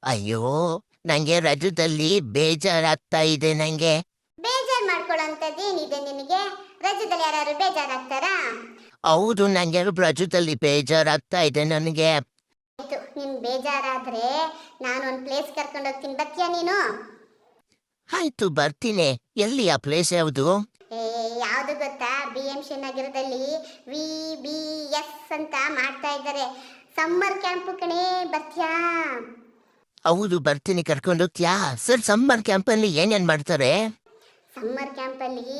ಅಯ್ಯೋ, ನಂಗೆ ರಜದಲ್ಲಿ ಬೇಜಾರಾಗ್ತಾ ಇದೆ ನಂಗೆ. ಬೇಜಾರ್ ಮಾಡ್ಕೊಳ್ಳೋಂಥದ್ದೇನಿದೆ ನಿನಗೆ? ರಜದಲ್ಲಿ ಯಾರು ಬೇಜಾರಾಗ್ತಾರಾ? ಹೌದು, ನಂಗೆ ರಜದಲ್ಲಿ ಬೇಜಾರಾಗ್ತಾ ಇದೆ ನನಗೆ. ಆಯ್ತು, ನಿನ್ ಬೇಜಾರಾದ್ರೆ ನಾನು ಒಂದು ಪ್ಲೇಸ್ ಕರ್ಕೊಂಡು ಹೋಗ್ತೀನಿ, ಬರ್ತೀಯಾ ನೀನು? ಆಯ್ತು, ಬರ್ತೀನಿ. ಎಲ್ಲಿ ಆ ಪ್ಲೇಸ್ ಯಾವುದು? ಏ, ಯಾವುದು ಗೊತ್ತಾ? BMC ನಗರದಲ್ಲಿ VBS ಅಂತ ಮಾಡ್ತಾ ಇದ್ದಾರೆ, ಸಮ್ಮರ್ ಕ್ಯಾಂಪು ಕಣೇ, ಬರ್ತೀಯಾ? ಹೌದು, ಬರ್ತೀನಿ. ಕರ್ಕೊಂಡು ಹೋಗ್ತೀಯಾ? ಸರ್, ಸಮ್ಮರ್ ಕ್ಯಾಂಪಲ್ಲಿ ಏನೇನ್ ಮಾಡ್ತಾರೆ? ಸಮ್ಮರ್ ಕ್ಯಾಂಪಲ್ಲಿ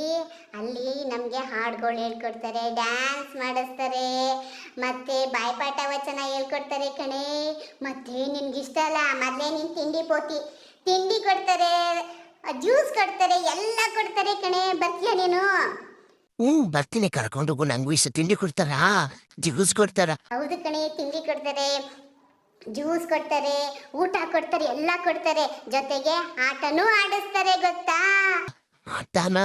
ಅಲ್ಲಿ ನಮಗೆ ಹಾಡುಗಳು ಹೇಳ್ಕೊಡ್ತಾರೆ, ಡ್ಯಾನ್ಸ್ ಮಾಡಿಸ್ತಾರೆ, ಮತ್ತೆ ಬಾಯ್ಪಾಠ ವಚನ ಹೇಳ್ಕೊಡ್ತಾರೆ ಕಣೆ. ಮತ್ತೆ ನಿನ್ಗಿಷ್ಟ ಅಲ್ಲ, ಮೊದಲೇ ನೀನು ತಿಂಡಿ ಪೋತಿ, ತಿಂಡಿ ಕೊಡ್ತಾರೆ, ಜ್ಯೂಸ್ ಕೊಡ್ತಾರೆ, ಎಲ್ಲ ಕೊಡ್ತಾರೆ ಕಣೆ. ಬರ್ತೀಯ ನೀನು? ಬರ್ತೀನಿ. ಕರ್ಕೊಂಡು ಹೋಗು. ನಂಗೂ ಇಷ್ಟ. ತಿಂಡಿ ಕೊಡ್ತಾರಾ? ಜ್ಯೂಸ್ ಕೊಡ್ತಾರಾ? ಹೌದು ಕಣೆ, ತಿಂಡಿ ಕೊಡ್ತಾರೆ, ಜ್ಯೂಸ್ ಕೊಡ್ತಾರೆ, ಊಟ ಕೊಡ್ತಾರೆ, ಎಲ್ಲ ಕೊಡ್ತಾರೆ, ಜೊತೆಗೆ ಆಟನೂ ಆಡಿಸ್ತಾರೆ, ಗೊತ್ತಾ? ಆಟನ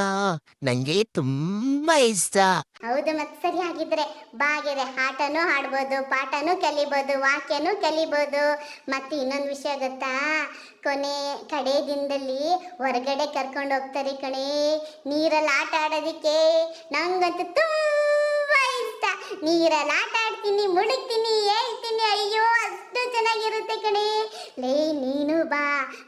ನಂಗೆ ತುಂಬಾ ಇಷ್ಟ. ಹೌದು, ಮತ್ತೆ ಸರಿ ಆಗಿದ್ರೆ ಬಾಗಿರೆ ಆಟನೂ ಆಡ್ಬೋದು, ಪಾಠನೂ ಕಲಿಬೋದು, ವಾಕ್ಯನೂ ಕಲಿಬೋದು. ಮತ್ತೆ ಇನ್ನೊಂದು ವಿಷಯ ಗೊತ್ತಾ? ಕಡೆ ದಿನದಲ್ಲಿ ಹೊರಗಡೆ ಕರ್ಕೊಂಡು ಹೋಗ್ತಾರೆ ಕಣೆ, ನೀರಲ್ಲಿ ಆಟ ಆಡೋದಿಕ್ಕೆ. ನಂಗಂತೂ ತುಂಬಾ ಇಷ್ಟ. ನೀರಲ್ಲಿ ಆಟ ಆಡ್ತೀನಿ, ಮುಳುಗ್ತೀನಿ, ಹೇಳ್ತೀನಿ, ಅಯ್ಯೋ ಅಷ್ಟು ಚೆನ್ನಾಗಿರುತ್ತೆ ಕಣೆ. ಲೇ, ನೀನು ಬಾ,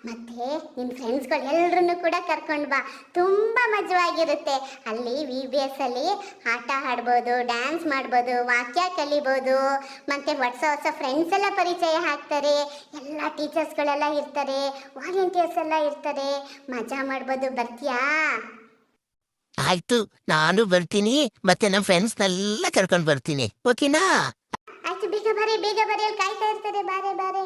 ಮತ್ತೆ ನಿನ್ನ ಫ್ರೆಂಡ್ಸ್ಗಳು ಎಲ್ಲರನ್ನು ಕೂಡ ಕರ್ಕೊಂಡು ಬಾ, ತುಂಬ ಮಜವಾಗಿರುತ್ತೆ. ಅಲ್ಲಿ VBS ಅಲ್ಲಿ ಆಟ ಆಡ್ಬೋದು, ಡ್ಯಾನ್ಸ್ ಮಾಡ್ಬೋದು, ವಾಕ್ಯ ಕಲಿಬೋದು, ಮತ್ತೆ ಹೊಸ ಹೊಸ ಫ್ರೆಂಡ್ಸ್ ಎಲ್ಲ ಪರಿಚಯ ಆಗ್ತಾರೆ, ಎಲ್ಲ ಟೀಚರ್ಸ್ಗಳೆಲ್ಲ ಇರ್ತಾರೆ, ವಾಲಂಟಿಯರ್ಸ್ ಎಲ್ಲ ಇರ್ತಾರೆ, ಮಜಾ ಮಾಡ್ಬೋದು. ಬರ್ತೀಯಾ? ಆಯ್ತು, ನಾನು ಬರ್ತೀನಿ. ಮತ್ತೆ ನಮ್ಮ ಫ್ರೆಂಡ್ಸ್ನೆಲ್ಲ ಕರ್ಕೊಂಡು ಬರ್ತೀನಿ. ಓಕೆನಾ? ಆಯ್ತು, ಬೇಗ ಬರೆ, ಬೇಗ ಬರೆಯಲು ಕಾಯ್ತಾ ಇರ್ತಾರೆ. ಬಾರೆ ಬಾರೆ.